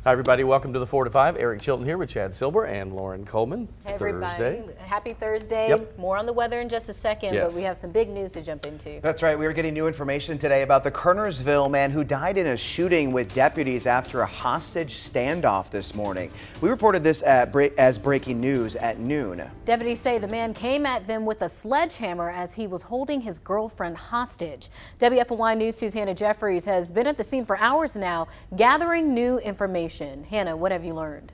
Hi, everybody. Welcome to the 4 to 5. Eric Chilton here with Chad Silber and Lauren Coleman. Hey, everybody. Thursday. Happy Thursday. Yep. More on the weather in just a second, Yes. but we have some big news to jump into. That's right. We are getting new information today about the Kernersville man who died in a shooting with deputies after a hostage standoff this morning. We reported this as breaking news at noon. Deputies say the man came at them with a sledgehammer as he was holding his girlfriend hostage. WFMY News 2's Hannah Jeffries has been at the scene for hours now, gathering new information. Hannah, what have you learned?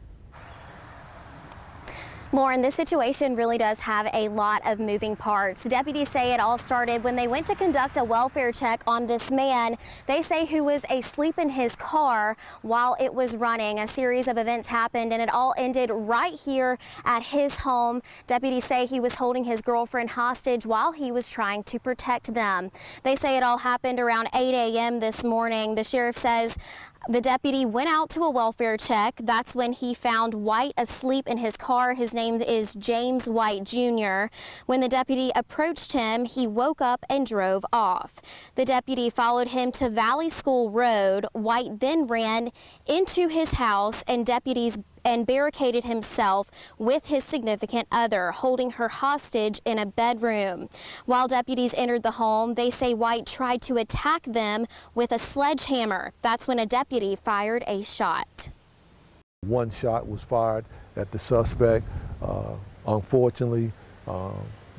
Lauren, this situation really does have a lot of moving parts. Deputies say it all started when they went to conduct a welfare check on this man. They say who was asleep in his car while it was running. A series of events happened and it all ended right here at his home. Deputies say he was holding his girlfriend hostage while he was trying to protect them. They say it all happened around 8 a.m. this morning. The sheriff says the deputy went out to a welfare check. That's when he found White asleep in his car. His name is James White Jr. When the deputy approached him, he woke up and drove off. The deputy followed him to Valley School Road. White then ran into his house and barricaded himself with his significant other, holding her hostage in a bedroom. While deputies entered the home, they say White tried to attack them with a sledgehammer. That's when a deputy fired a shot. One shot was fired at the suspect. Unfortunately,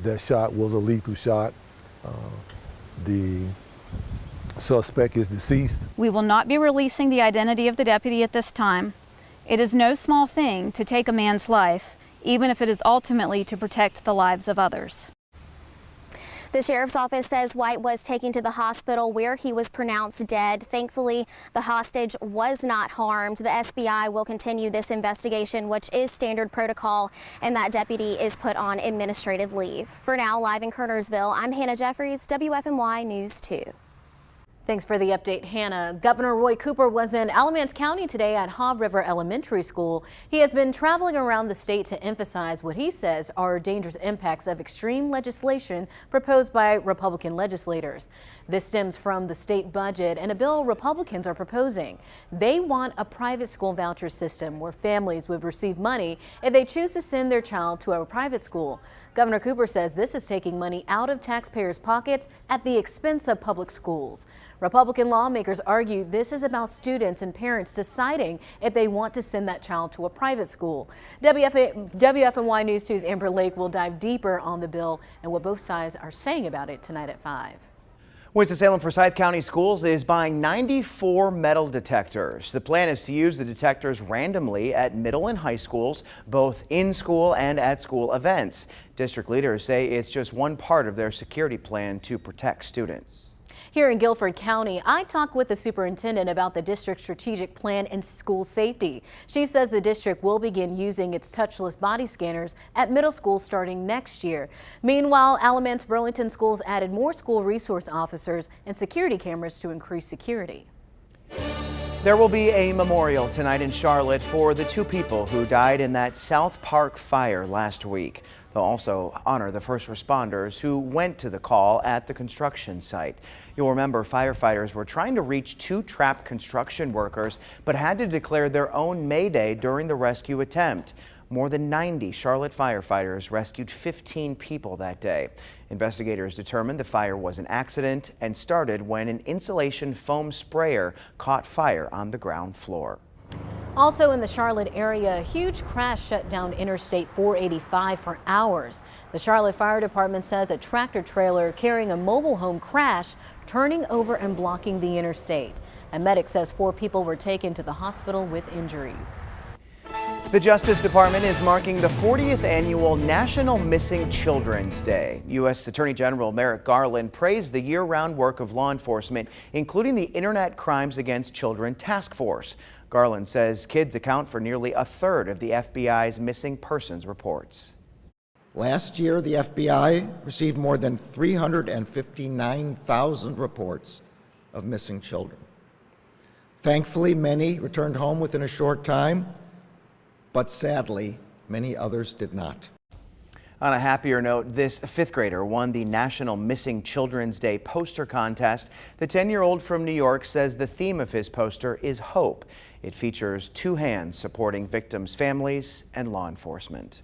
that shot was a lethal shot. The suspect is deceased. We will not be releasing the identity of the deputy at this time. It is no small thing to take a man's life, even if it is ultimately to protect the lives of others. The sheriff's office says White was taken to the hospital where he was pronounced dead. Thankfully, the hostage was not harmed. The SBI will continue this investigation, which is standard protocol, and that deputy is put on administrative leave. For now, live in Kernersville, I'm Hannah Jeffries, WFMY News 2. Thanks for the update, Hannah. Governor Roy Cooper was in Alamance County today at Haw River Elementary School. He has been traveling around the state to emphasize what he says are dangerous impacts of extreme legislation proposed by Republican legislators. This stems from the state budget and a bill Republicans are proposing. They want a private school voucher system where families would receive money if they choose to send their child to a private school. Governor Cooper says this is taking money out of taxpayers' pockets at the expense of public schools. Republican lawmakers argue this is about students and parents deciding if they want to send that child to a private school. WFMY News 2's Amber Lake will dive deeper on the bill and what both sides are saying about it tonight at 5. Winston-Salem Forsyth County Schools is buying 94 metal detectors. The plan is to use the detectors randomly at middle and high schools, both in school and at school events. District leaders say it's just one part of their security plan to protect students. Here in Guilford County, I talked with the superintendent about the district's strategic plan and school safety. She says the district will begin using its touchless body scanners at middle schools starting next year. Meanwhile, Alamance Burlington schools added more school resource officers and security cameras to increase security. There will be a memorial tonight in Charlotte for the 2 people who died in that South Park fire last week. They'll also honor the first responders who went to the call at the construction site. You'll remember firefighters were trying to reach 2 trapped construction workers, but had to declare their own mayday during the rescue attempt. More than 90 Charlotte firefighters rescued 15 people that day. Investigators determined the fire was an accident and started when an insulation foam sprayer caught fire on the ground floor. Also in the Charlotte area, a huge crash shut down Interstate 485 for hours. The Charlotte Fire Department says a tractor trailer carrying a mobile home crashed, turning over and blocking the interstate. A medic says 4 people were taken to the hospital with injuries. The Justice Department is marking the 40th annual National Missing Children's Day. U.S. Attorney General Merrick Garland praised the year-round work of law enforcement, including the Internet Crimes Against Children Task Force. Garland says kids account for nearly a third of the FBI's missing persons reports. Last year, the FBI received more than 359,000 reports of missing children. Thankfully, many returned home within a short time, but sadly, many others did not. On a happier note, this 5th grader won the National Missing Children's Day poster contest. The 10-year-old from New York says the theme of his poster is hope. It features two hands supporting victims' families and law enforcement.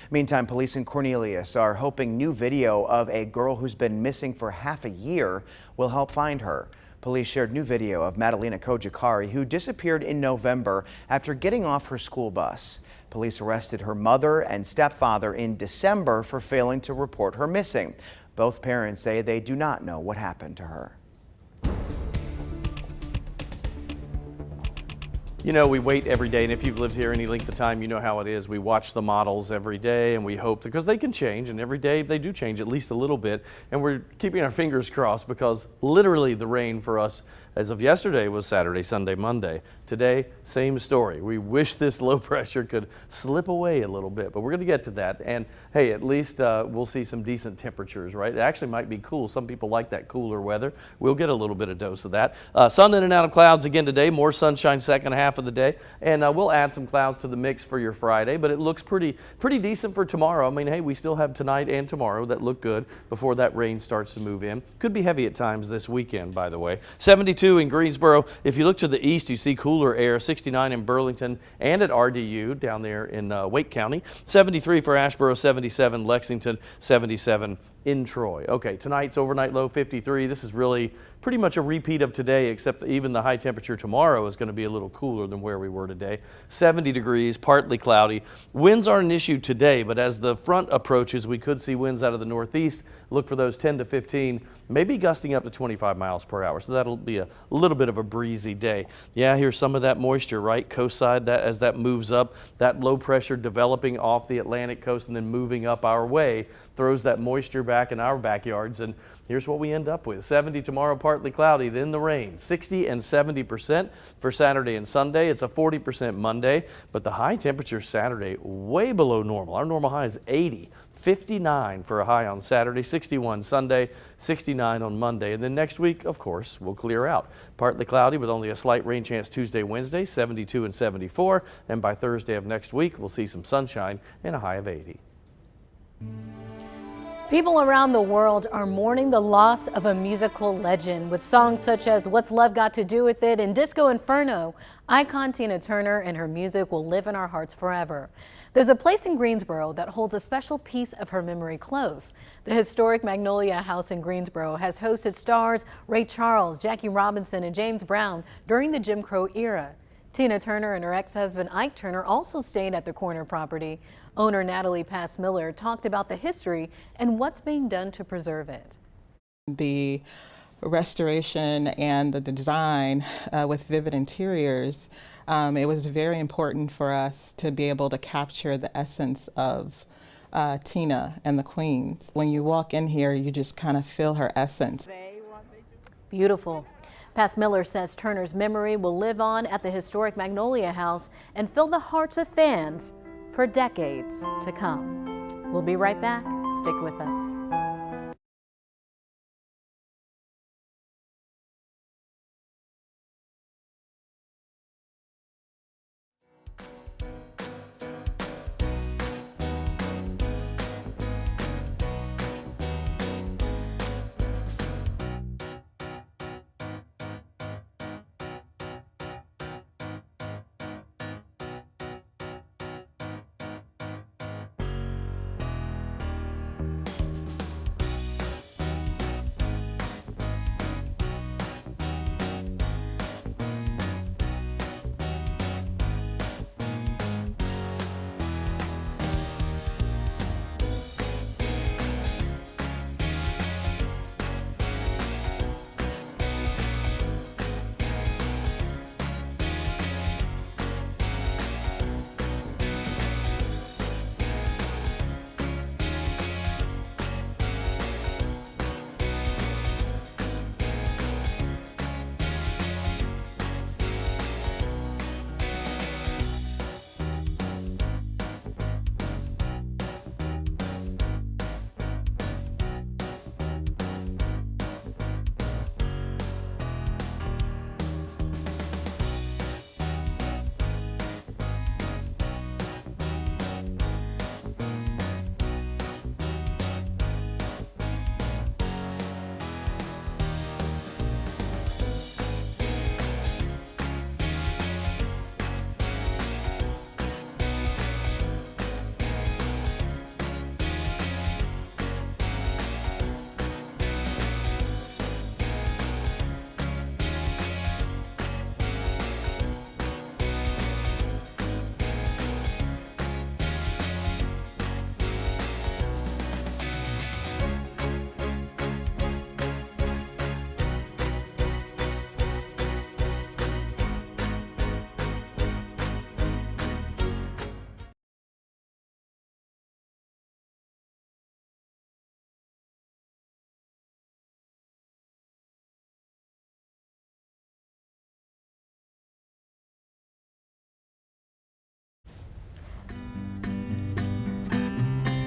Meantime, police in Cornelius are hoping new video of a girl who's been missing for half a year will help find her. Police shared new video of Madalena Kojakari, who disappeared in November after getting off her school bus. Police arrested her mother and stepfather in December for failing to report her missing. Both parents say they do not know what happened to her. You know, we wait every day, and if you've lived here any length of time, you know how it is. We watch the models every day, and we hope, because they can change, and every day they do change at least a little bit, and we're keeping our fingers crossed because literally the rain for us as of yesterday was Saturday, Sunday, Monday. Today, same story. We wish this low pressure could slip away a little bit, but we're going to get to that. And hey, at least we'll see some decent temperatures, right? It actually might be cool. Some people like that cooler weather. We'll get a little bit of dose of that. Sun in and out of clouds again today. More sunshine second half of the day, and we'll add some clouds to the mix for your Friday, but it looks pretty decent for tomorrow. I mean, hey, we still have tonight and tomorrow that look good before that rain starts to move in. Could be heavy at times this weekend, by the way. 72 in Greensboro. If you look to the east, you see cooler air. 69 in Burlington and at RDU down there in Wake County. 73 for Asheboro, 77 Lexington, 77 in Troy. Okay, tonight's overnight low 53. This is really pretty much a repeat of today, except even the high temperature tomorrow is going to be a little cooler than where we were today. 70 degrees, partly cloudy. Winds aren't an issue today, but as the front approaches, we could see winds out of the northeast. Look for those 10 to 15, maybe gusting up to 25 miles per hour. So that'll be a little bit of a breezy day. Yeah, here's some of that moisture, right? Coast side, that as that moves up, that low pressure developing off the Atlantic coast and then moving up our way throws that moisture back in our backyards, and here's what we end up with. 70 tomorrow, partly cloudy, then the rain. 60 and 70% for Saturday and Sunday. It's a 40% Monday, but the high temperature Saturday way below normal. Our normal high is 80. 59 for a high on Saturday, 61 Sunday, 69 on Monday. And then next week, of course, we'll clear out. Partly cloudy with only a slight rain chance Tuesday, Wednesday, 72 and 74. And by Thursday of next week, we'll see some sunshine and a high of 80. People around the world are mourning the loss of a musical legend with songs such as What's Love Got to Do With It and Disco Inferno. Icon Tina Turner and her music will live in our hearts forever. There's a place in Greensboro that holds a special piece of her memory close. The historic Magnolia House in Greensboro has hosted stars Ray Charles, Jackie Robinson, and James Brown during the Jim Crow era. Tina Turner and her ex-husband Ike Turner also stayed at the corner property. Owner Natalie Pass-Miller talked about the history and what's being done to preserve it. The restoration and the design with vivid interiors, it was very important for us to be able to capture the essence of Tina and the Queens. When you walk in here, you just kind of feel her essence. Beautiful. Pass-Miller says Turner's memory will live on at the historic Magnolia House and fill the hearts of fans for decades to come. We'll be right back. Stick with us.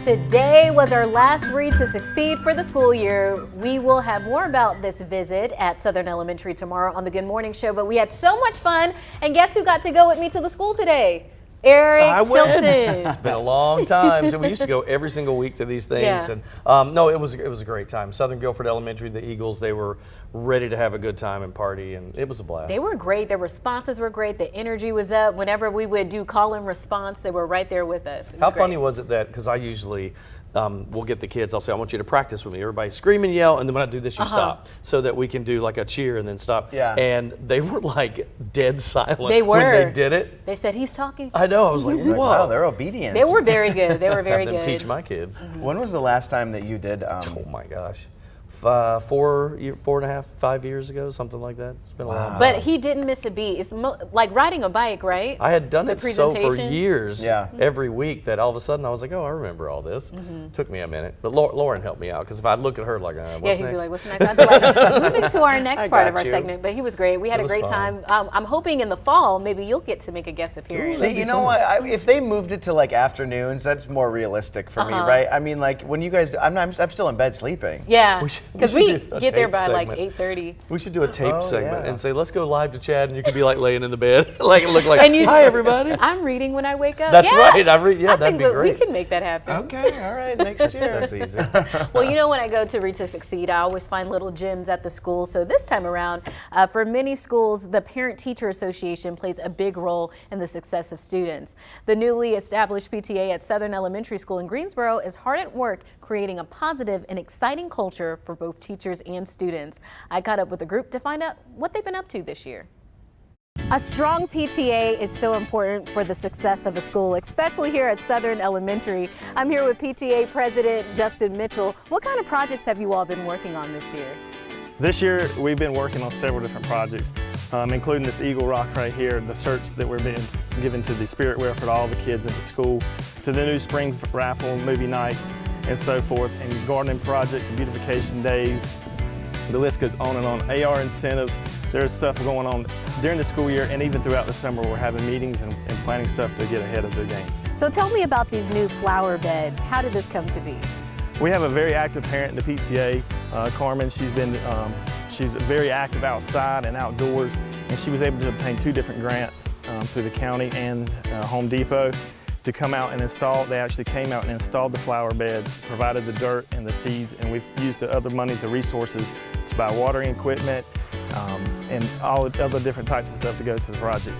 Today was our last read to succeed for the school year. We will have more about this visit at Southern Elementary tomorrow on the Good Morning Show, but we had so much fun. And guess who got to go with me to the school today? Eric Tilson. It's been a long time. So we used to go every single week to these things. Yeah. And no, it was a great time. Southern Guilford Elementary, the Eagles, they were ready to have a good time and party, and it was a blast. They were great. Their responses were great. The energy was up. Whenever we would do call and response, they were right there with us. How funny was it that, because I usually we'll get the kids, I'll say, I want you to practice with me. Everybody scream and yell, and then when I do this, you stop, so that we can do like a cheer and then stop. Yeah. And they were like dead silent They were. when they did it. They said, he's talking. I know, I was like, whoa. Wow, they're obedient. They were very good. They were very Have them good. teach my kids. When was the last time that you did? Oh my gosh. 4.5, 5 years ago, something like that. It's been a long time. But he didn't miss a beat. It's like riding a bike, right? I had done The it so for presentation? years, Yeah. every week, that all of a sudden I was like, oh, I remember all this. Took me a minute. But Lauren helped me out, because if I look at her like, what's Yeah, he'd next? be like, what's next? I'd be like, moving to our next I part of got our you. segment. But he was great. We had It a was great fun. time. I'm hoping in the fall, maybe you'll get to make a guest appearance. See, you know what? If they moved it to like afternoons, that's more realistic for me, right? I mean, like when you guys, I'm still in bed sleeping. Yeah, We should because do we a get there tape by like segment. 8:30. We should do a tape Oh, segment yeah. and say, let's go live to Chad, and you could be like laying in the bed, like look like, And you- hi everybody. I'm reading when I wake up. That's yeah. right. I I that'd think be that great. we can make that happen. Okay, all right, next year. That's easy. Well, you know, when I go to Read to Succeed, I always find little gems at the school. So this time around, for many schools, the Parent-Teacher Association plays a big role in the success of students. The newly established PTA at Southern Elementary School in Greensboro is hard at work creating a positive and exciting culture for both teachers and students. I caught up with the group to find out what they've been up to this year. A strong PTA is so important for the success of a school, especially here at Southern Elementary. I'm here with PTA President Justin Mitchell. What kind of projects have you all been working on this year? This year, we've been working on several different projects, including this Eagle Rock right here, the search that we're being given to the Spirit Wear for all the kids in the school, to the new spring raffle, movie nights, and so forth, and gardening projects, beautification days. The list goes on and on. AR incentives, there's stuff going on during the school year, and even throughout the summer, we're having meetings and planning stuff to get ahead of the game. So tell me about these new flower beds. How did this come to be? We have a very active parent in the PTA, Carmen. She's very active outside and outdoors, and she was able to obtain 2 different grants through the county and Home Depot to come out and install. They actually came out and installed the flower beds, provided the dirt and the seeds, and we've used the other money, the resources, to buy watering equipment and all the other different types of stuff to go to the project.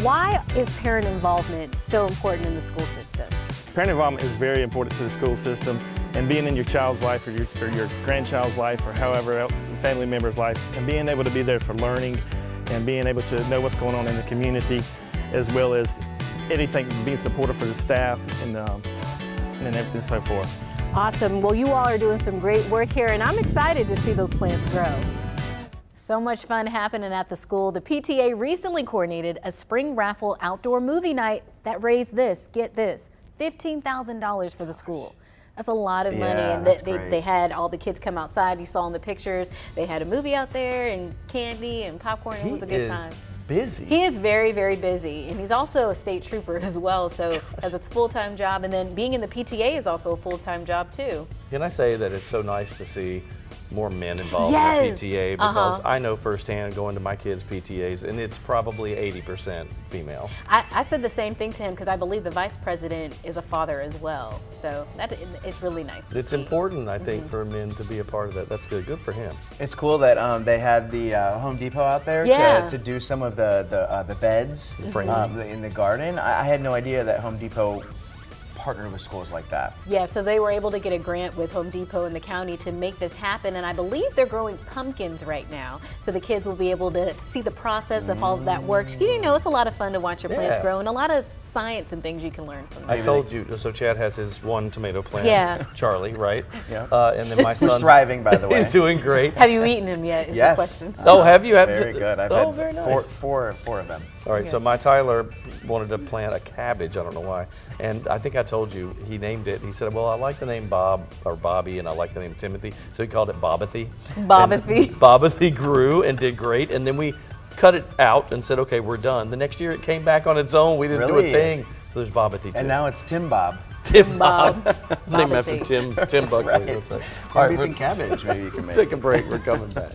Why is parent involvement so important in the school system? Parent involvement is very important to the school system, and being in your child's life or your grandchild's life or however else, family member's life, and being able to be there for learning and being able to know what's going on in the community, as well as anything, being supportive for the staff and everything so forth. Awesome. Well, you all are doing some great work here, and I'm excited to see those plants grow. So much fun happening at the school. The PTA recently coordinated a spring raffle outdoor movie night that raised this, get this, $15,000 for the school. That's a lot of money, Yeah, and that's they great. had all the kids come outside. You saw in the pictures, they had a movie out there and candy and popcorn. It was a good time. Busy. He is very, very busy, and he's also a state trooper as well, so as it's a full-time job, and then being in the PTA is also a full-time job too. Can I say that it's so nice to see more men involved Yes. in the PTA, because I know firsthand going to my kids' PTAs, and it's probably 80% female. I said the same thing to him because I believe the vice president is a father as well, so it's really nice to It's see. important, I think, for men to be a part of that. That's good. Good for him. It's cool that they had the Home Depot out there Yeah. to do some of the beds in the garden. I had no idea that Home Depot partner with schools like that. Yeah, so they were able to get a grant with Home Depot and the county to make this happen, and I believe they're growing pumpkins right now, so the kids will be able to see the process of how that works. You know, it's a lot of fun to watch your plants Yeah. grow, and a lot of science and things you can learn from I them. told you, so Chad has his one tomato plant. Yeah. Charlie, right? Yeah. And then my son. Who's thriving, by the way. He's doing great. Have you eaten them yet? Is the Yes. question. Oh, have you? Very good. I've Oh, had very nice. four of them. All right, so my Tyler wanted to plant a cabbage. I don't know why. And I think I told you, he named it. He said, well, I like the name Bob or Bobby, and I like the name Timothy. So he called it Bobathy. Bobathy. And Bobathy grew and did great. And then we cut it out and said, okay, we're done. The next year it came back on its own. We didn't do Really? a thing. So there's Bobathy too. And now it's Tim Bob. Tim Bob. Named Bob after and Tim Buckley. Right. That's right. All All right, right, beef and cabbage, maybe you can make. take a break. We're coming back.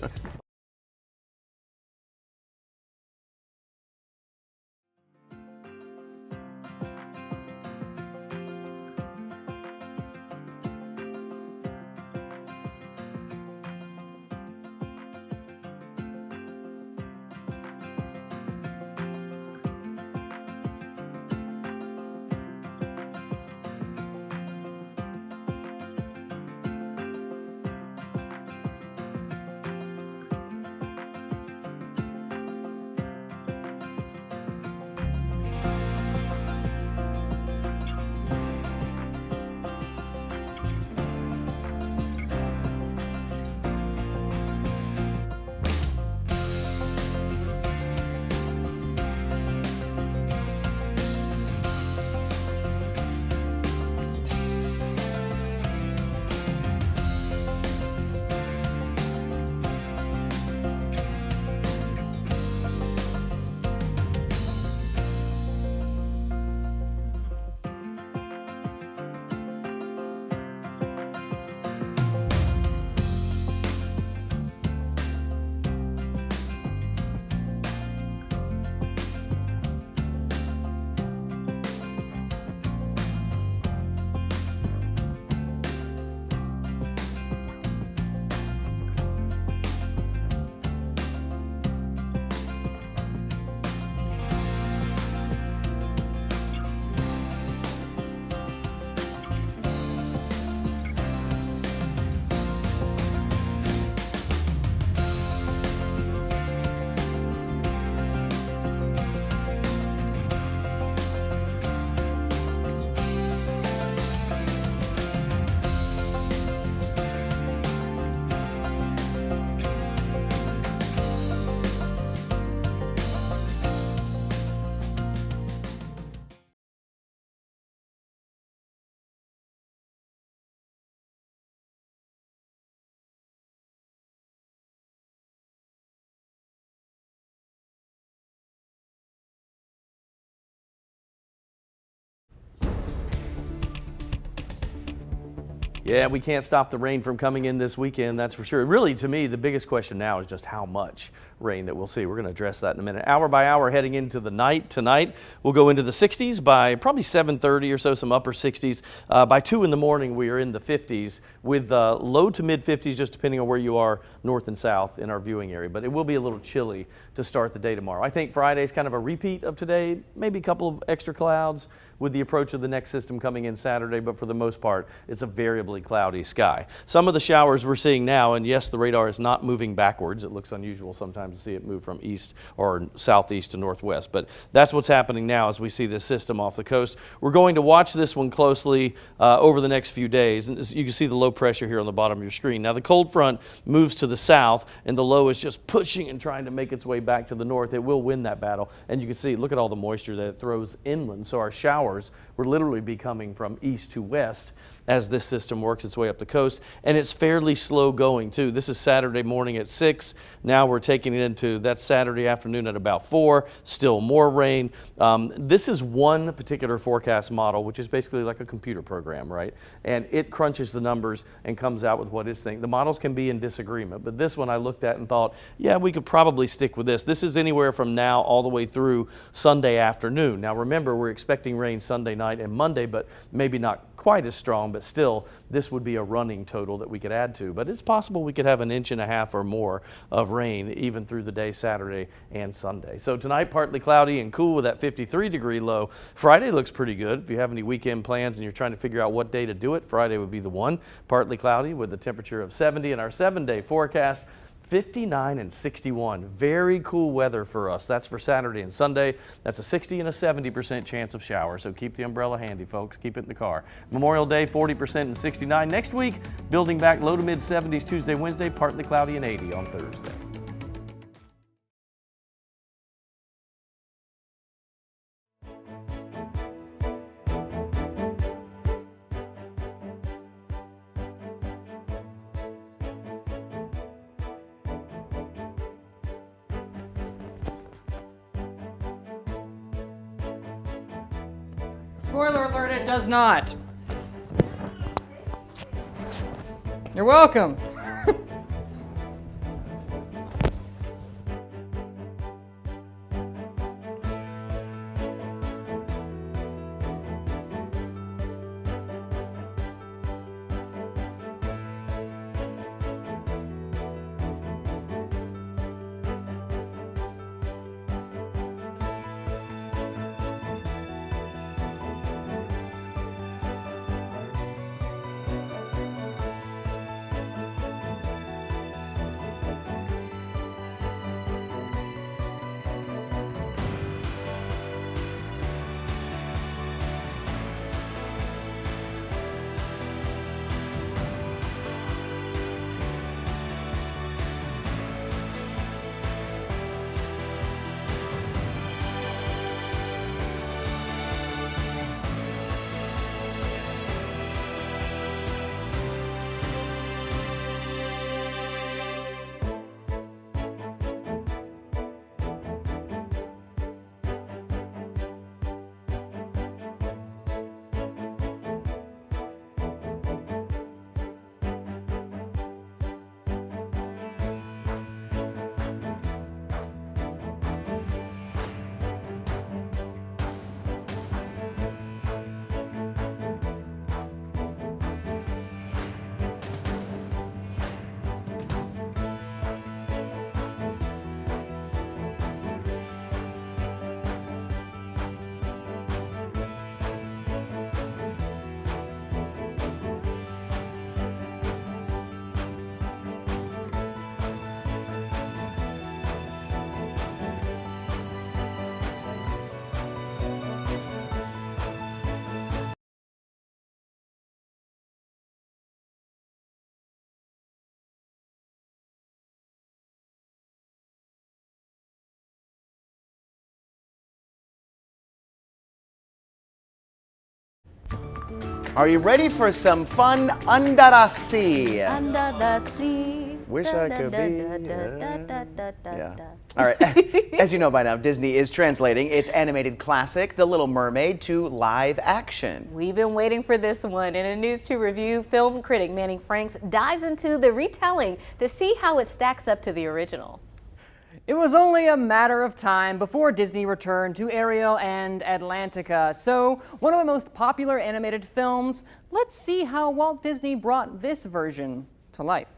Yeah, we can't stop the rain from coming in this weekend, that's for sure. Really, to me, the biggest question now is just how much rain that we'll see. We're going to address that in a minute. Hour by hour, heading into the night. Tonight, we'll go into the 60s by probably 7:30 or so, some upper 60s. By 2 in the morning, we are in the 50s with low to mid 50s, just depending on where you are, north and south in our viewing area. But it will be a little chilly to start the day tomorrow. I think Friday is kind of a repeat of today, maybe a couple of extra clouds with the approach of the next system coming in Saturday, but for the most part, it's a variably cloudy sky. Some of the showers we're seeing now, and yes, the radar is not moving backwards. It looks unusual sometimes to see it move from east or southeast to northwest, but that's what's happening now as we see this system off the coast. We're going to watch this one closely over the next few days, and you can see the low pressure here on the bottom of your screen. Now the cold front moves to the south, and the low is just pushing and trying to make its way back to the north. It will win that battle, and you can see, look at all the moisture that it throws inland, so our showers will literally be coming from east to west as this system works its way up the coast, and it's fairly slow going too. This is Saturday morning at 6. Now we're taking it into that Saturday afternoon at about 4. Still more rain. This is one particular forecast model, which is basically like a computer program, right? And it crunches the numbers and comes out with what it's thinking. The models can be in disagreement, but this one I looked at and thought, yeah, we could probably stick with this. This is anywhere from now all the way through Sunday afternoon. Now remember, we're expecting rain Sunday night and Monday, but maybe not quite as strong, but still this would be a running total that we could add to. But it's possible we could have 1.5 inches or more of rain even through the day Saturday and Sunday. So tonight partly cloudy and cool with that 53-degree low. Friday looks pretty good. If you have any weekend plans and you're trying to figure out what day to do it, Friday would be the one. Partly cloudy with a temperature of 70 in our 7-day forecast. 59 and 61. Very cool weather for us. That's for Saturday and Sunday. That's a 60 and a 70% chance of showers. So keep the umbrella handy, folks. Keep it in the car. Memorial Day, 40% and 69. Next week, building back low to mid 70s Tuesday, Wednesday, partly cloudy and 80 on Thursday. Spoiler alert, it does not. You're welcome. Are you ready for some fun under the sea? Under the sea. Wish I could be. Yeah. All right. As you know by now, Disney is translating its animated classic, The Little Mermaid, to live action. We've been waiting for this one. In a News 2 review, film critic Manning Franks dives into the retelling to see how it stacks up to the original. It was only a matter of time before Disney returned to Ariel and Atlantica. So, one of the most popular animated films, let's see how Walt Disney brought this version to life.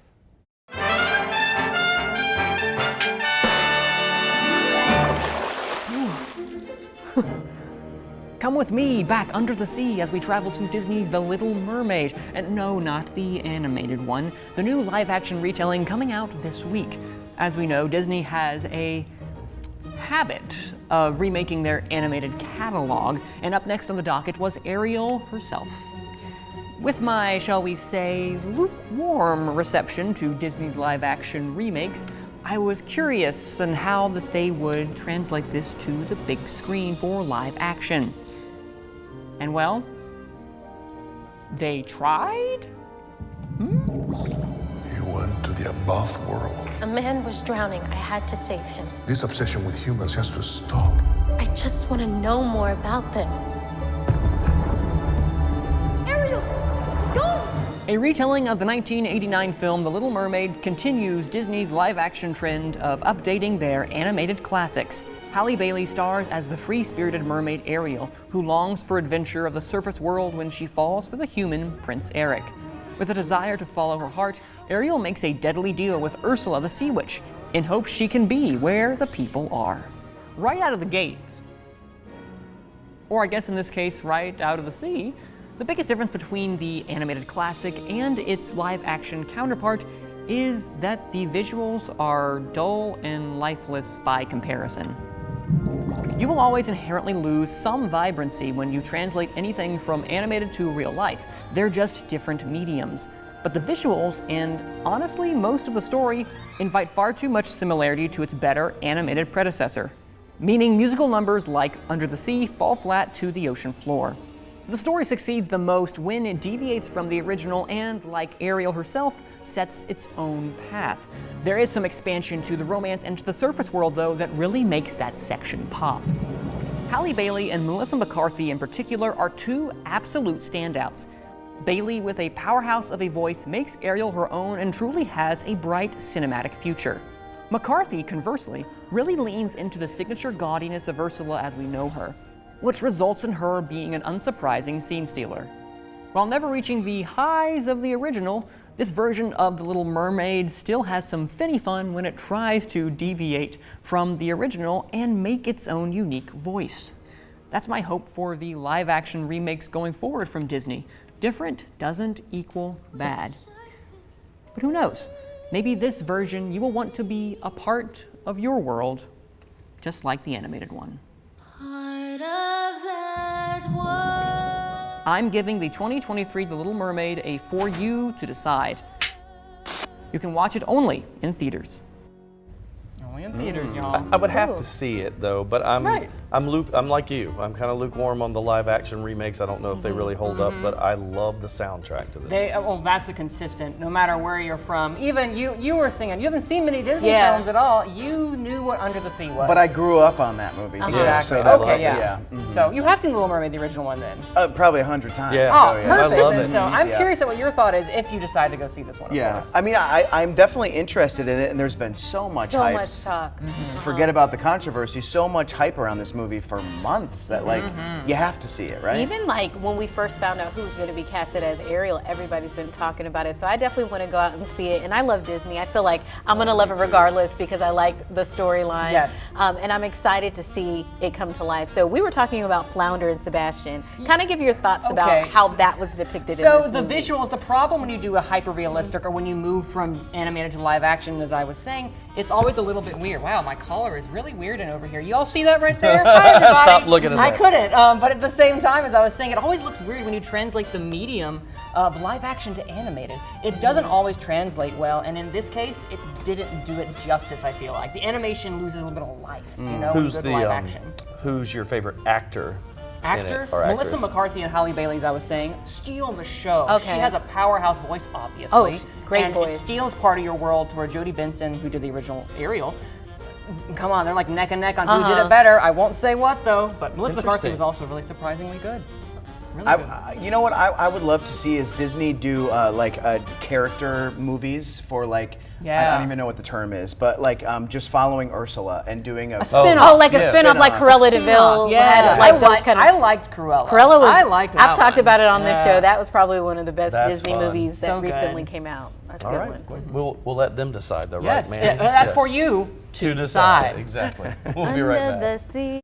Come with me back under the sea as we travel to Disney's The Little Mermaid. And no, not the animated one. The new live-action retelling coming out this week. As we know, Disney has a habit of remaking their animated catalog, and up next on the docket was Ariel herself. With my, shall we say, lukewarm reception to Disney's live-action remakes, I was curious on how that they would translate this to the big screen for live action. And well, they tried? You went to the above world. A man was drowning. I had to save him. This obsession with humans has to stop. I just want to know more about them. Ariel, don't! A retelling of the 1989 film The Little Mermaid continues Disney's live-action trend of updating their animated classics. Halle Bailey stars as the free-spirited mermaid Ariel, who longs for adventure of the surface world when she falls for the human Prince Eric. With a desire to follow her heart, Ariel makes a deadly deal with Ursula the Sea Witch in hopes she can be where the people are. Right out of the gate, or I guess in this case, right out of the sea, the biggest difference between the animated classic and its live-action counterpart is that the visuals are dull and lifeless by comparison. You will always inherently lose some vibrancy when you translate anything from animated to real life. They're just different mediums. But the visuals, and honestly most of the story, invite far too much similarity to its better animated predecessor, meaning musical numbers like Under the Sea fall flat to the ocean floor. The story succeeds the most when it deviates from the original and, like Ariel herself, sets its own path. There is some expansion to the romance and to the surface world, though, that really makes that section pop. Halle Bailey and Melissa McCarthy in particular are two absolute standouts. Bailey, with a powerhouse of a voice, makes Ariel her own and truly has a bright cinematic future. McCarthy, conversely, really leans into the signature gaudiness of Ursula as we know her, which results in her being an unsurprising scene stealer. While never reaching the highs of the original, this version of The Little Mermaid still has some finny fun when it tries to deviate from the original and make its own unique voice. That's my hope for the live-action remakes going forward from Disney. Different doesn't equal bad. But who knows? Maybe this version you will want to be a part of your world, just like the animated one. I'm giving the 2023 The Little Mermaid a for you to decide. You can watch it only in theaters. Only in theaters, y'all. I would have to see it though, but I'm like you. I'm kind of lukewarm on the live action remakes. I don't know if they really hold up, but I love the soundtrack to this. Well, that's a consistent, no matter where you're from. Even you were singing. You haven't seen many Disney films at all. You knew what Under the Sea was. But I grew up on that movie too. Exactly. So Okay, yeah. So you have seen Little Mermaid, the original one, then? Probably 100 times. Yeah. Oh, So, perfect. I love it. So I'm curious at what your thought is if you decide to go see this one. Of course. I mean, I'm definitely interested in it, and there's been so much hype. So much talk. Forget about the controversy. So much hype around this movie for months that like you have to see it, right? Even like when we first found out who was going to be casted as Ariel, everybody's been talking about it. So I definitely want to go out and see it. And I love Disney. I feel like I'm going to love it regardless because I like the storyline. Yes. And I'm excited to see it come to life. So we were talking about Flounder and Sebastian. Kind of give your thoughts about how that was depicted in this So the movie. visuals, the problem when you do a hyper-realistic or when you move from animated to live action, as I was saying, it's always a little bit weird. Wow, my collar is really weird in over here. You all see that right there? Hi, everybody. Stop looking at I that. couldn't, but at the same time, as I was saying, it always looks weird when you translate the medium of live action to animated. It doesn't always translate well, and in this case, it didn't do it justice, I feel like. The animation loses a little bit of life, you know, Who's with the live action. Who's your favorite actor? Actor? Or Melissa actress? McCarthy and Halle Bailey, as I was saying, steal the show. Okay. She has a powerhouse voice, obviously. Oh, great and voice. it steals part of your world to where Jodie Benson, who did the original Ariel, come on, they're like neck and neck on who did it better. I won't say what, though, but Melissa McCarthy was also really surprisingly good. Really good. You know what I would love to see is Disney do character movies for like I don't even know what the term is, but like just following Ursula and doing a spin-off. Oh, like a spin-off like Cruella DeVille. Yeah, Like those kind of, I liked Cruella. Cruella was, I liked that I've talked one. about it on this show. That was probably one of the best That's Disney fun. movies that So good. recently came out. That's a All good right. one. We'll let them decide though, Yes, right, man? that's Yes. for you To decide. Exactly. We'll be right back. Under the sea.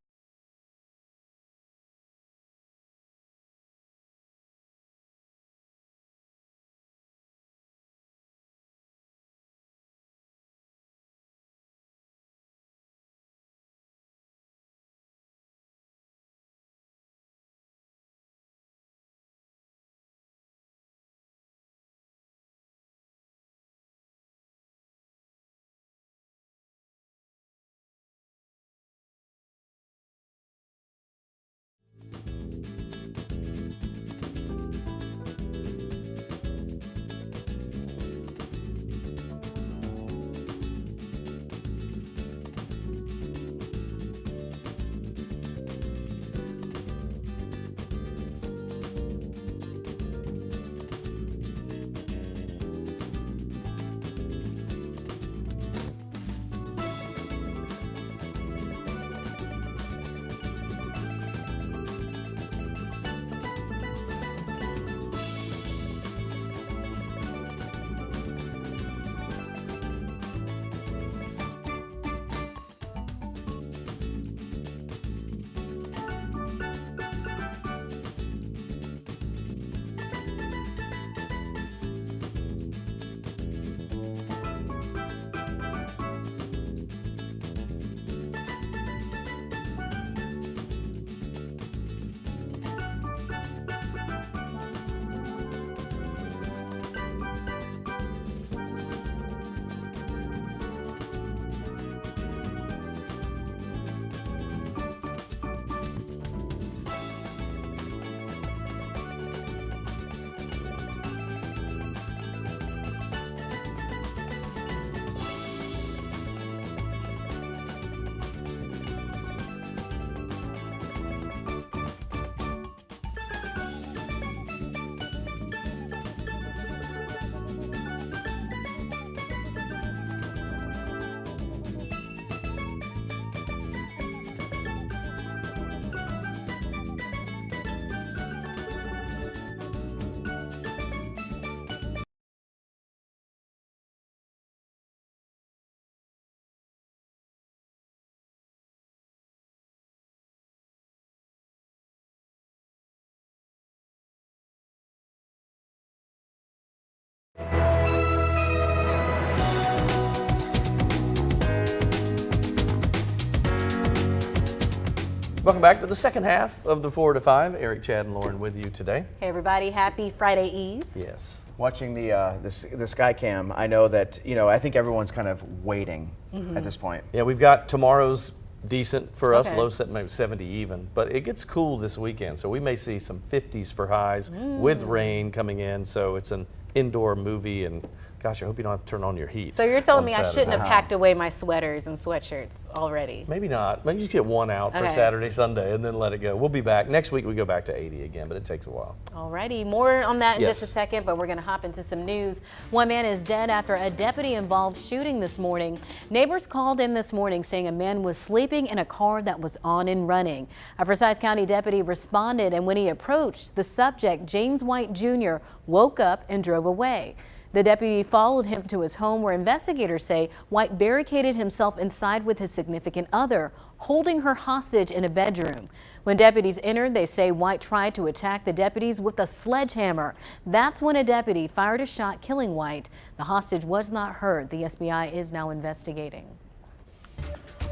Welcome back to the second half of the 4 to 5. Eric, Chad, and Lauren with you today. Hey everybody, happy Friday Eve. Yes. Watching the sky cam, I know that, I think everyone's kind of waiting at this point. Yeah, we've got tomorrow's decent for us, Okay. low maybe 70 even, but it gets cool this weekend, so we may see some 50s for highs with rain coming in, so it's an indoor movie, and gosh, I hope you don't have to turn on your heat. So you're telling on me I Saturday. shouldn't have packed away my sweaters and sweatshirts already? Maybe not. Maybe just get one out for Okay. Saturday, Sunday, and then let it go. We'll be back. Next week we go back to 80 again, but it takes a while. Alrighty, more on that in just a Yes. second, but we're going to hop into some news. One man is dead after a deputy-involved shooting this morning. Neighbors called in this morning saying a man was sleeping in a car that was on and running. A Forsyth County deputy responded, and when he approached, the subject, James White Jr., woke up and drove away. The deputy followed him to his home, where investigators say White barricaded himself inside with his significant other, holding her hostage in a bedroom. When deputies entered, they say White tried to attack the deputies with a sledgehammer. That's when a deputy fired a shot, killing White. The hostage was not hurt. The SBI is now investigating.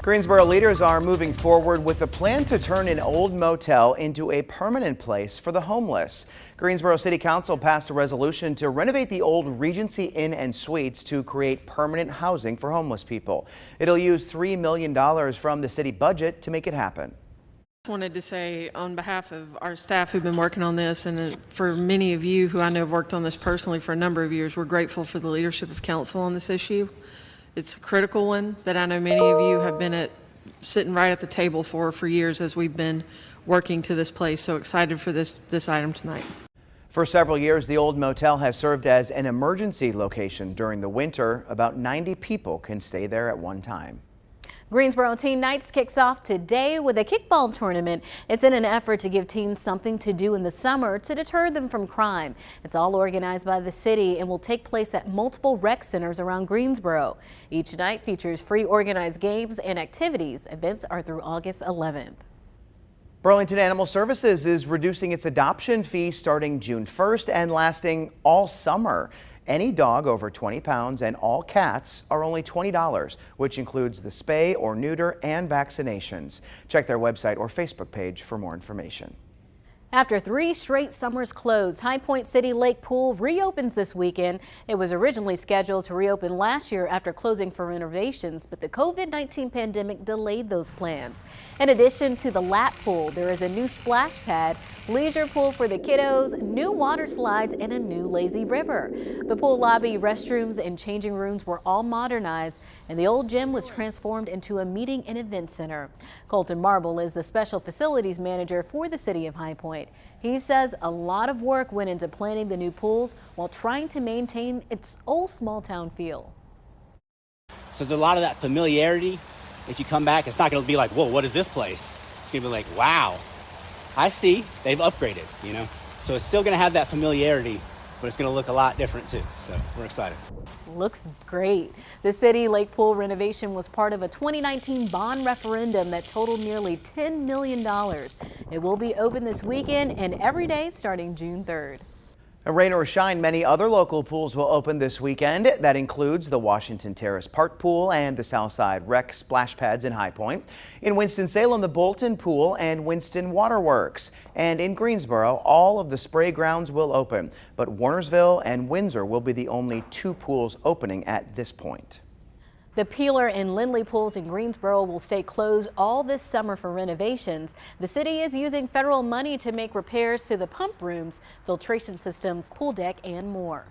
Greensboro leaders are moving forward with a plan to turn an old motel into a permanent place for the homeless. Greensboro City Council passed a resolution to renovate the old Regency Inn and Suites to create permanent housing for homeless people. It'll use $3 million from the city budget to make it happen. I wanted to say on behalf of our staff who've been working on this, and for many of you who I know have worked on this personally for a number of years, we're grateful for the leadership of council on this issue. It's a critical one that I know many of you have been sitting right at the table for years as we've been working to this place. So excited for this item tonight. For several years, the old motel has served as an emergency location during the winter. About 90 people can stay there at one time. Greensboro Teen Nights kicks off today with a kickball tournament. It's in an effort to give teens something to do in the summer to deter them from crime. It's all organized by the city and will take place at multiple rec centers around Greensboro. Each night features free organized games and activities. Events are through August 11th. Burlington Animal Services is reducing its adoption fee starting June 1st and lasting all summer. Any dog over 20 pounds and all cats are only $20, which includes the spay or neuter and vaccinations. Check their website or Facebook page for more information. After 3 straight summers closed, High Point City Lake Pool reopens this weekend. It was originally scheduled to reopen last year after closing for renovations, but the COVID-19 pandemic delayed those plans. In addition to the lap pool, there is a new splash pad, leisure pool for the kiddos, new water slides, and a new lazy river. The pool lobby, restrooms, and changing rooms were all modernized, and the old gym was transformed into a meeting and event center. Colton Marble is the special facilities manager for the city of High Point. He says a lot of work went into planning the new pools while trying to maintain its old small town feel. So there's a lot of that familiarity. If you come back, it's not going to be like, whoa, what is this place? It's going to be like, wow, I see they've upgraded, So it's still going to have that familiarity, but it's going to look a lot different too. So we're excited. Looks great. The city lake pool renovation was part of a 2019 bond referendum that totaled nearly $10 million. It will be open this weekend and every day starting June 3rd. Rain or shine, many other local pools will open this weekend. That includes the Washington Terrace Park Pool and the Southside Rec splash pads in High Point. In Winston-Salem, the Bolton Pool and Winston Waterworks. And in Greensboro, all of the spray grounds will open. But Warnersville and Windsor will be the only 2 pools opening at this point. The Peeler and Lindley pools in Greensboro will stay closed all this summer for renovations. The city is using federal money to make repairs to the pump rooms, filtration systems, pool deck, and more.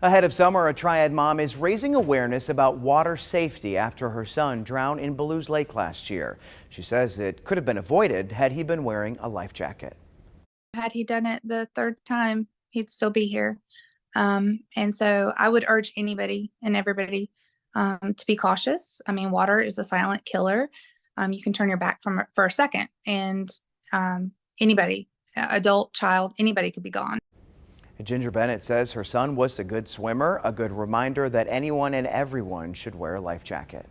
Ahead of summer, a Triad mom is raising awareness about water safety after her son drowned in Ballew's Lake last year. She says it could have been avoided had he been wearing a life jacket. Had he done it the 3rd time, he'd still be here. And so I would urge anybody and everybody to be cautious. I mean, water is a silent killer. You can turn your back for a second and anybody, adult, child, anybody could be gone. Ginger Bennett says her son was a good swimmer, a good reminder that anyone and everyone should wear a life jacket.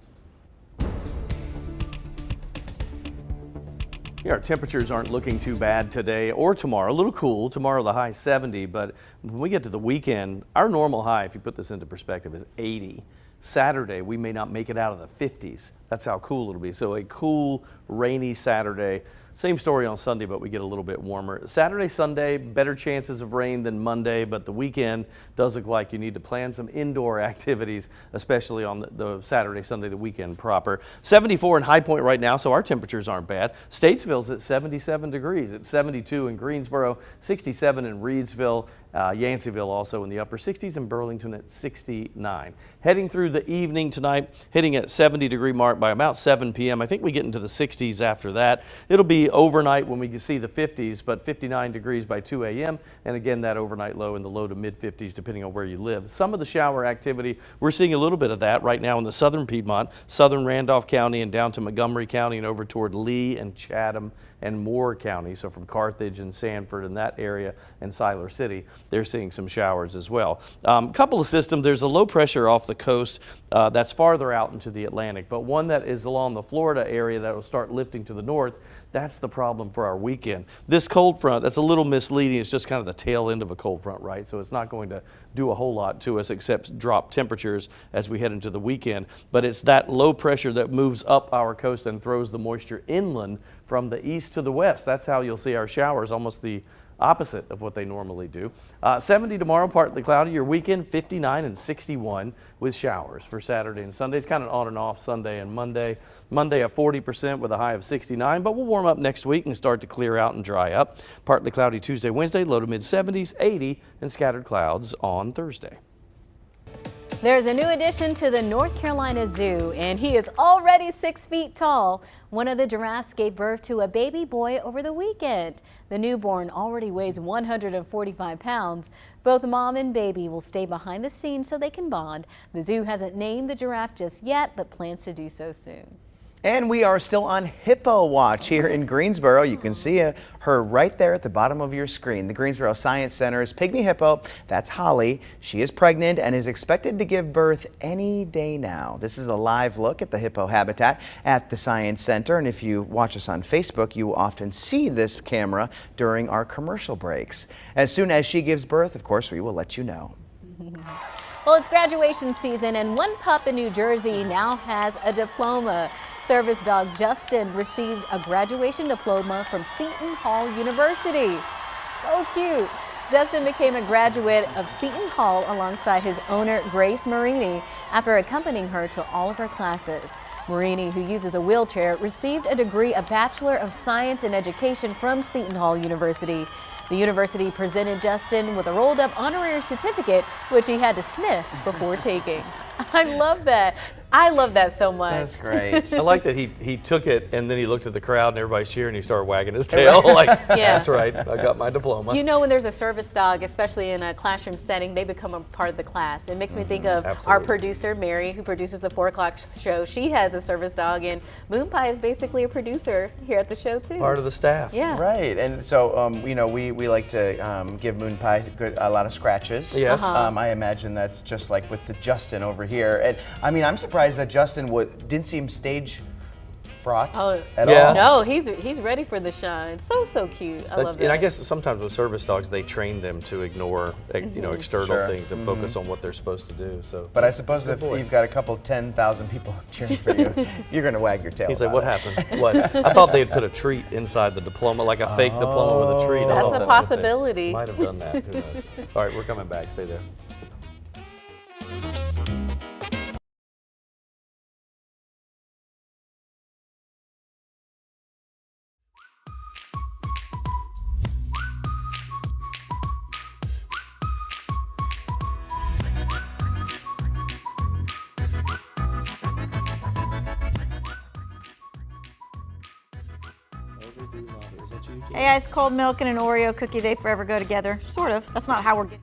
Yeah, our temperatures aren't looking too bad today or tomorrow. A little cool. Tomorrow the high 70, but when we get to the weekend, our normal high, if you put this into perspective, is 80. Saturday, we may not make it out of the 50s. That's how cool it'll be. So a cool, rainy Saturday. Same story on Sunday, but we get a little bit warmer. Saturday, Sunday, better chances of rain than Monday, but the weekend does look like you need to plan some indoor activities, especially on the Saturday, Sunday, the weekend proper. 74 in High Point right now, so our temperatures aren't bad. Statesville's at 77 degrees. It's 72 in Greensboro, 67 in Reedsville, Yanceyville also in the upper 60s, and Burlington at 69. Heading through the evening tonight, hitting at 70-degree mark by about 7 p.m. I think we get into the 60s after that. It'll be overnight when we can see the 50s, but 59 degrees by 2 a.m. And again, that overnight low in the low to mid 50s, depending on where you live. Some of the shower activity, we're seeing a little bit of that right now in the southern Piedmont, southern Randolph County, and down to Montgomery County and over toward Lee and Chatham and Moore County. So from Carthage and Sanford and that area and Siler City, they're seeing some showers as well. Couple of systems. There's a low pressure off the coast that's farther out into the Atlantic, but one that is along the Florida area that will start lifting to the north. That's the problem for our weekend. This cold front, that's a little misleading. It's just kind of the tail end of a cold front, right? So it's not going to do a whole lot to us except drop temperatures as we head into the weekend. But it's that low pressure that moves up our coast and throws the moisture inland from the east to the west. That's how you'll see our showers, almost the opposite of what they normally do. 70 tomorrow, partly cloudy. Your weekend, 59 and 61 with showers for Saturday and Sunday. It's kind of on and off Sunday and Monday. Monday at 40% with a high of 69, but we'll warm up next week and start to clear out and dry up. Partly cloudy Tuesday, Wednesday, low to mid 70s, 80 and scattered clouds on Thursday. There's a new addition to the North Carolina Zoo, and he is already 6 feet tall. One of the giraffes gave birth to a baby boy over the weekend. The newborn already weighs 145 pounds. Both mom and baby will stay behind the scenes so they can bond. The zoo hasn't named the giraffe just yet, but plans to do so soon. And we are still on hippo watch here in Greensboro. You can see her right there at the bottom of your screen. The Greensboro Science Center's pygmy hippo, that's Holly. She is pregnant and is expected to give birth any day now. This is a live look at the hippo habitat at the Science Center. And if you watch us on Facebook, you will often see this camera during our commercial breaks. As soon as she gives birth, of course, we will let you know. Well, it's graduation season, and one pup in New Jersey now has a diploma. Service dog Justin received a graduation diploma from Seton Hall University. So cute. Justin became a graduate of Seton Hall alongside his owner, Grace Marini, after accompanying her to all of her classes. Marini, who uses a wheelchair, received a degree, a Bachelor of Science in Education from Seton Hall University. The university presented Justin with a rolled up honorary certificate, which he had to sniff before taking. I love that. I love that so much. That's great. I like that he took it and then he looked at the crowd and everybody's cheering and he started wagging his tail like, Yeah. That's right, I got my diploma. You know, when there's a service dog, especially in a classroom setting, they become a part of the class. It makes me think of our producer, Mary, who produces the 4 o'clock show. She has a service dog, and Moon Pie is basically a producer here at the show, too. Part of the staff. Yeah. Right, and so, you know, we like to give Moon Pie a lot of scratches. Yes. I imagine that's just like with the Justin over here. And I mean, I'm surprised that Justin didn't seem stage fraught at all. No, he's ready for the shine. So cute. I love that. And I guess sometimes with service dogs, they train them to ignore you know, external things and focus on what they're supposed to do. So, but I suppose if you've got a couple 10,000 people cheering for you, you're going to wag your tail. He's like, what happened? What? I thought they had put a treat inside the diploma, like a fake diploma with a treat. That's a possibility. Might have done that. Who knows? All right, we're coming back. Stay there. Hey, ice cold milk and an Oreo cookie, they forever go together. Sort of. That's not how we're getting.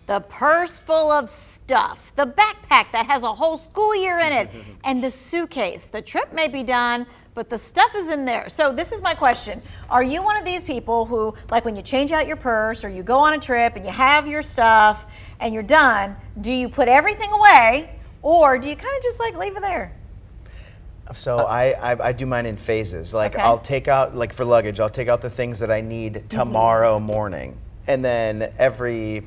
the purse full of stuff, the backpack that has a whole school year in it, and the suitcase. The trip may be done, but the stuff is in there. So this is my question. Are you one of these people who, like when you change out your purse or you go on a trip and you have your stuff and you're done, do you put everything away or do you kind of just like leave it there? So I do mine in phases. Like Okay. I'll take out, like for luggage, I'll take out the things that I need tomorrow morning. And then every,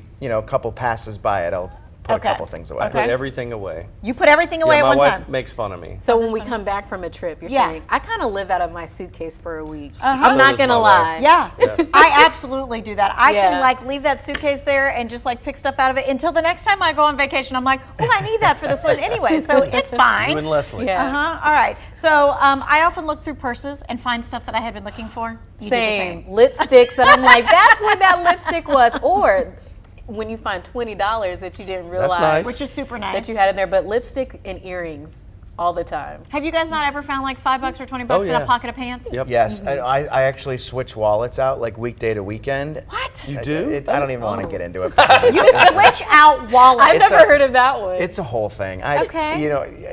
couple passes by it, I'll put a couple things away. I put everything away. You put everything away yeah, at one my time? wife makes fun of me. So when we come back from a trip, you're Yeah. saying, I kind of live out of my suitcase for a week. Uh-huh. I'm So not does going to my lie. wife. Yeah, I absolutely do that. I can Yeah. like leave that suitcase there and just like pick stuff out of it until the next time I go on vacation. I'm like, oh, I need that for this one anyway, so it's fine. You and Leslie. Yeah. All right. So I often look through purses and find stuff that I had been looking for. You do the Same. Lipsticks that I'm like, that's where that lipstick was. Or when you find $20 that you didn't realize. nice. Which is super nice. That you had in there, but lipstick and earrings all the time. Have you guys not ever found like $5 or $20 Oh, in yeah. a pocket of pants? Yep. Yes, and I actually switch wallets out like weekday to weekend. What? You do? I don't even want to get into it. You switch out wallets. I've never heard of that one. It's a whole thing. Okay.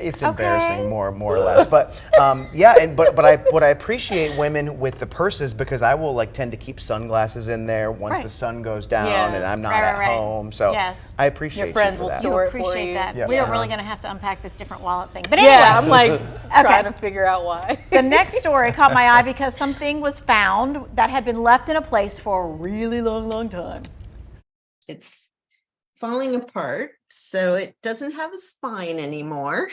It's embarrassing more or less. But but what I appreciate women with the purses because I will like tend to keep sunglasses in there once Right. the sun goes down Yeah. and I'm not Right, at right. home. So Yes. I appreciate Your friends you will for that. store it for Appreciate you. that. Yeah. We are Uh-huh. really going to have to unpack this different wallet thing. But anyway. Yeah, I'm like trying to figure out why. The next story caught my eye because something was found that had been left in a place for a really long time. It's falling apart, so it doesn't have a spine anymore.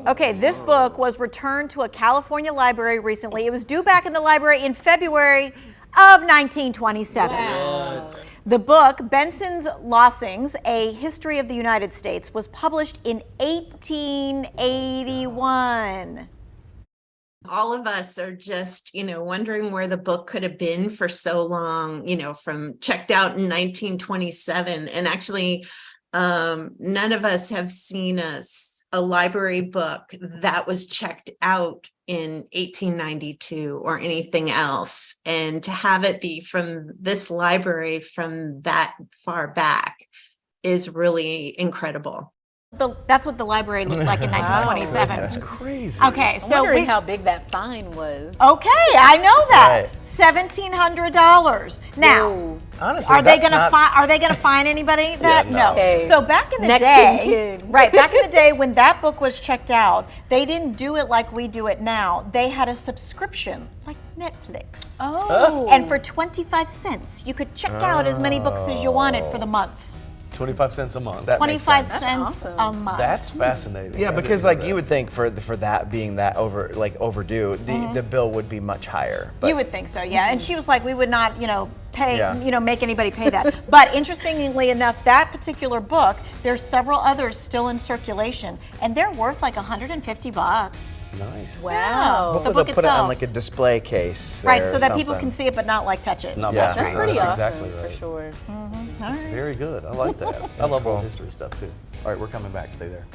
Okay, this book was returned to a California library recently. It was due back in the library in February of 1927. Wow. The book, Benson's Lossings, A History of the United States, was published in 1881. All of us are just, wondering where the book could have been for so long, from checked out in 1927. And actually, none of us have seen a library book that was checked out in 1892 or anything else. And to have it be from this library from that far back is really incredible. That's what the library looked like in 1927. That's crazy. Okay, I'm so wondering how big that fine was. Okay, I know that. Right. $1,700. Now, Whoa. Honestly, are they that's gonna not- are they gonna fine anybody? That no. Hey, So back in the next day, thing can. right? Back in the day when that book was checked out, they didn't do it like we do it now. They had a subscription like Netflix. Oh. And for 25 cents, you could check out as many books as you wanted for the month. 25 cents a month. That makes 25 sense. cents awesome. a month. That's fascinating. Yeah, I didn't because know like that. you would think for that being that overdue, the bill would be much higher. But You would think so, yeah. And she was like, we would not, pay, Yeah. make anybody pay that. But interestingly enough, that particular book, there's several others still in circulation, and they're worth like $150. Nice. Wow. The hopefully book they'll put it on itself. like a display case. Right, there so or that people something. can see it but not like touch it. Not Yeah. much That's more. pretty That's awesome exactly right. for sure. That's very good. I like that. I love old history stuff too. All right, we're coming back. Stay there.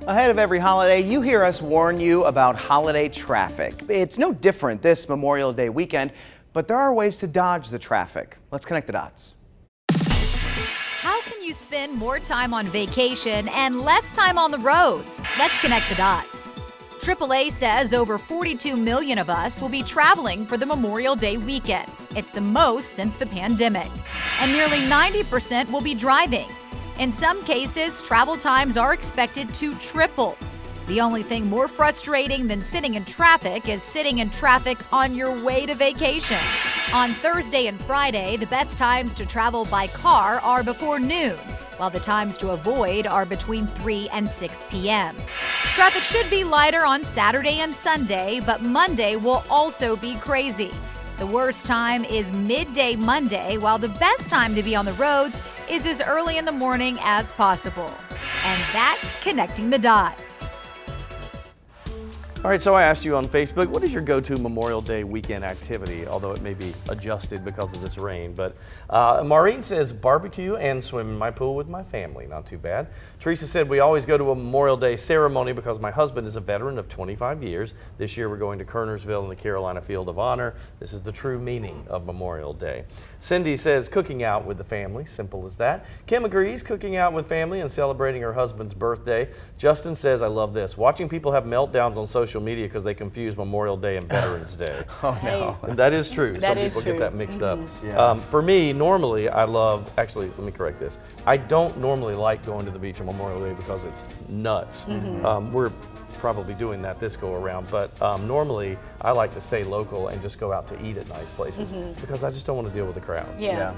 Ahead of every holiday, you hear us warn you about holiday traffic. It's no different this Memorial Day weekend, but there are ways to dodge the traffic. Let's connect the dots. How can you spend more time on vacation and less time on the roads? Let's connect the dots. AAA says over 42 million of us will be traveling for the Memorial Day weekend. It's the most since the pandemic. And nearly 90% will be driving. In some cases, travel times are expected to triple. The only thing more frustrating than sitting in traffic is sitting in traffic on your way to vacation. On Thursday and Friday, the best times to travel by car are before noon, while the times to avoid are between 3 and 6 p.m. Traffic should be lighter on Saturday and Sunday, but Monday will also be crazy. The worst time is midday Monday, while the best time to be on the roads is as early in the morning as possible. And that's connecting the dots. All right, so I asked you on Facebook, what is your go-to Memorial Day weekend activity? Although it may be adjusted because of this rain. But Maureen says barbecue and swim in my pool with my family. Not too bad. Teresa said we always go to a Memorial Day ceremony because my husband is a veteran of 25 years. This year we're going to Kernersville in the Carolina Field of Honor. This is the true meaning of Memorial Day. Cindy says cooking out with the family, simple as that. Kim agrees, cooking out with family and celebrating her husband's birthday. Justin says, I love this, watching people have meltdowns on social media because they confuse Memorial Day and Veterans Day. Oh no. And that is true. That Some is people true. get that mixed up. Yeah. For me, normally I love, actually, let me correct this. I don't normally like going to the beach on Memorial Day because it's nuts. We're probably doing that this go around, but normally I like to stay local and just go out to eat at nice places because I just don't want to deal with the crowds. Yeah.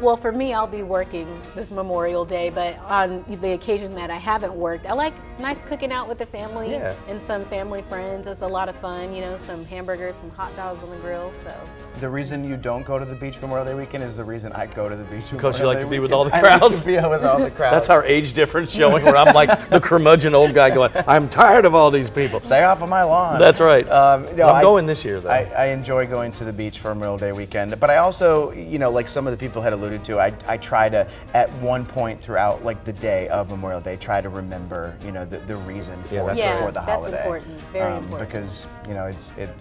Well, for me, I'll be working this Memorial Day, but on the occasion that I haven't worked, I like nice cooking out with the family and some family friends. It's a lot of fun, you know, some hamburgers, some hot dogs on the grill, so. The reason you don't go to the beach Memorial Day weekend is the reason I go to the beach Because you Memorial like Day to be with weekend. all the I like crowds? to be with all the crowds. That's our age difference showing where I'm like the curmudgeon old guy going, I'm tired of all these people. Stay off of my lawn. That's right. No, I'm going this year, though. I enjoy going to the beach for Memorial Day weekend, but I also, you know, like some of the people had alluded to, I try to, at one point throughout like the day of Memorial Day, try to remember, you know, the reason for the holiday. That's important, very important. Because, you know,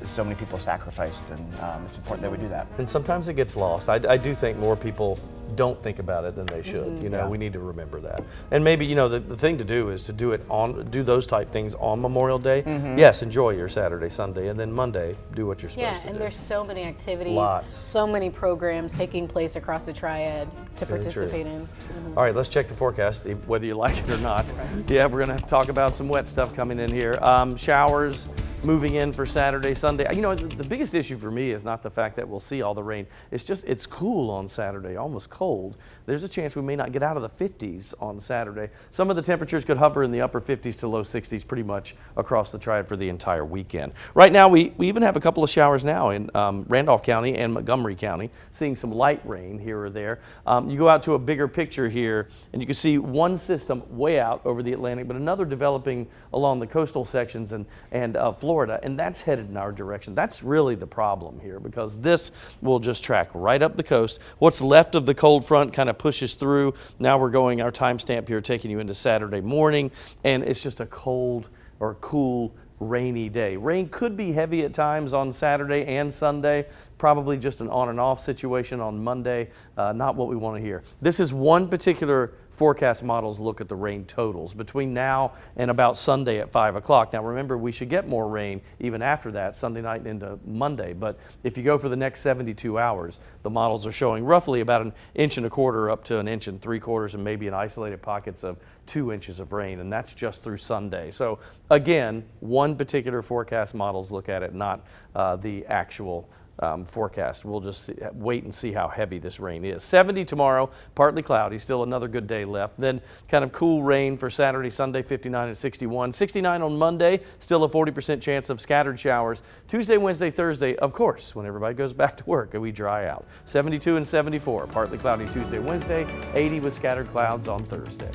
so many people sacrificed, and it's important that we do that. And sometimes it gets lost. I do think more people don't think about it than they should. You know, we need to remember that. And maybe, you know, the thing to do is to do those type things on Memorial Day. Yes, enjoy your Saturday, Sunday, and then Monday, do what you're supposed to do. Yeah, and there's so many activities, Lots. so many programs taking place across the triad to participate in. All right, let's check the forecast, whether you like it or not. Yeah, we're going to talk about some wet stuff coming in here. Showers moving in for Saturday, Sunday. You know, the biggest issue for me is not the fact that we'll see all the rain. It's just, it's cool on Saturday, almost cold. There's a chance we may not get out of the 50s on Saturday. Some of the temperatures could hover in the upper 50s to low 60s pretty much across the triad for the entire weekend. Right now, we even have a couple of showers now in Randolph County and Montgomery County, seeing some light rain here or there. You go out to a bigger picture here, and you can see one system way out over the Atlantic, but another developing along the coastal sections and Florida, and that's headed in our direction. That's really the problem here, because this will just track right up the coast. What's left of the cold front kind of pushes through. Now we're going, our timestamp here, taking you into Saturday morning, and it's just a cold or cool, rainy day. Rain could be heavy at times on Saturday and Sunday, probably just an on and off situation on Monday, not what we want to hear. This is one particular forecast model's look at the rain totals between now and about Sunday at 5 o'clock. Now remember, we should get more rain even after that, Sunday night into Monday, but if you go for the next 72 hours, the models are showing roughly about 1.25 inches up to 1.75 inches, and maybe in isolated pockets of 2 inches of rain, and that's just through Sunday. So again, one particular forecast model's look at it, not the actual forecast. We'll just wait and see how heavy this rain is. 70 tomorrow, partly cloudy, still another good day left. Then kind of cool rain for Saturday, Sunday, 59 and 61. 69 on Monday, still a 40% chance of scattered showers. Tuesday, Wednesday, Thursday, of course, when everybody goes back to work and we dry out. 72 and 74, partly cloudy Tuesday, Wednesday, 80 with scattered clouds on Thursday.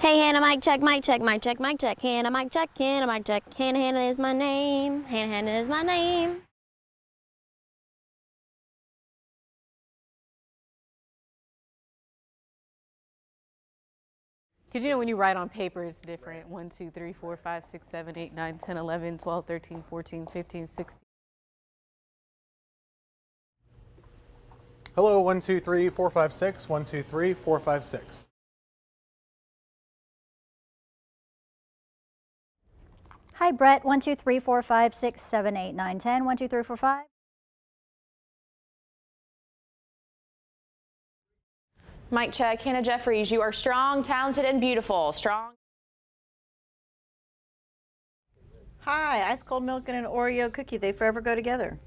Hey, Hannah, mic check, mic check, mic check, mic check. Hannah, mic check, Hannah, mic check. Hannah, Hannah is my name. Hannah, Hannah is my name. Because you know when you write on paper, it's different. 1, 2, 3, 4, 5, 6, 7, 8, 9, 10, 11, 12, 13, 14, 15, 16. Hello, 1, 2, 3, 4, 5, 6. 1, 2, 3, 4, 5, 6. Hi, Brett. 1, 2, 3, 4, 5, 6, 7, 8, 9, 10. 1, 2, 3, 4, 5. Mic check. Hannah Jeffries, you are strong, talented, and beautiful. Strong. Hi, ice cold milk and an Oreo cookie. They forever go together.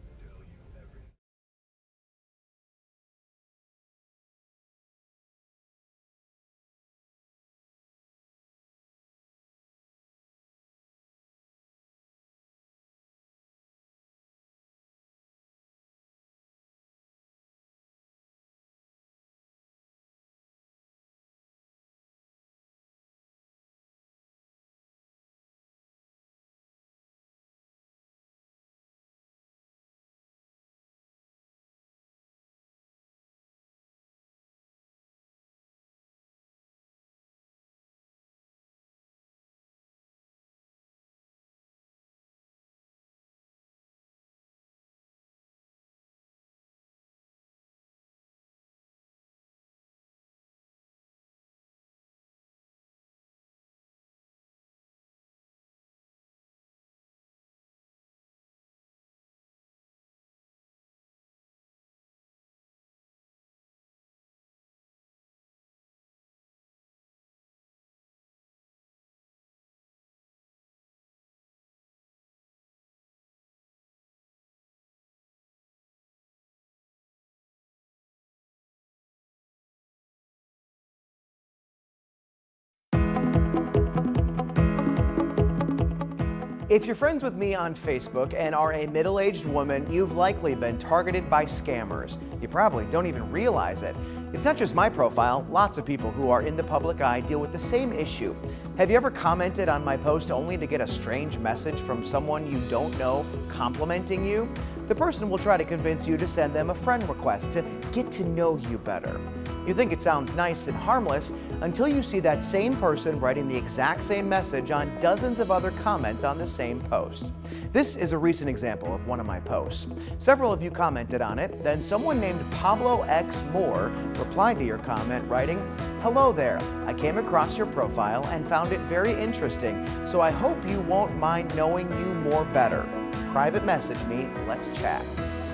If you're friends with me on Facebook and are a middle-aged woman, you've likely been targeted by scammers. You probably don't even realize it. It's not just my profile. Lots of people who are in the public eye deal with the same issue. Have you ever commented on my post only to get a strange message from someone you don't know complimenting you? The person will try to convince you to send them a friend request to get to know you better. You think it sounds nice and harmless until you see that same person writing the exact same message on dozens of other comments on the same post. This is a recent example of one of my posts. Several of you commented on it, then someone named Pablo X Moore replied to your comment writing, "Hello there, I came across your profile and found it very interesting, so I hope you won't mind knowing you more better. Private message me, let's chat."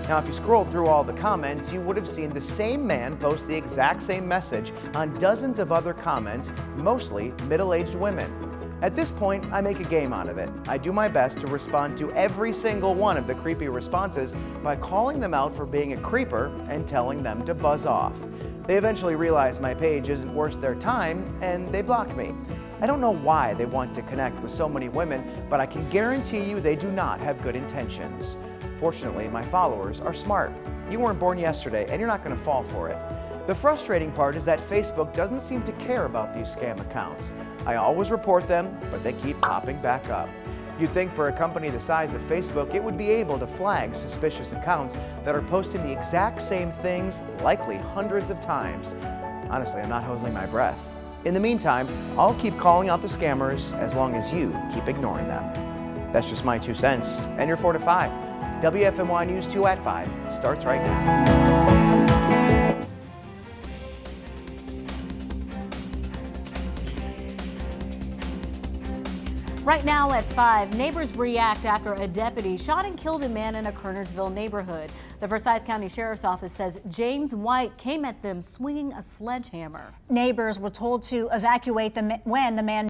Now, if you scrolled through all the comments, you would have seen the same man post the exact same message on dozens of other comments, mostly middle-aged women. At this point, I make a game out of it. I do my best to respond to every single one of the creepy responses by calling them out for being a creeper and telling them to buzz off. They eventually realize my page isn't worth their time and they block me. I don't know why they want to connect with so many women, but I can guarantee you they do not have good intentions. Fortunately, my followers are smart. You weren't born yesterday, and you're not going to fall for it. The frustrating part is that Facebook doesn't seem to care about these scam accounts. I always report them, but they keep popping back up. You'd think for a company the size of Facebook, it would be able to flag suspicious accounts that are posting the exact same things, likely hundreds of times. Honestly, I'm not holding my breath. In the meantime, I'll keep calling out the scammers as long as you keep ignoring them. That's just my 2 cents, and you're 4 to 5. WFMY News 2 at 5 starts right now. Right now at 5, neighbors react after a deputy shot and killed a man in a Kernersville neighborhood. The Forsyth County Sheriff's Office says James White came at them swinging a sledgehammer. Neighbors were told to evacuate when the man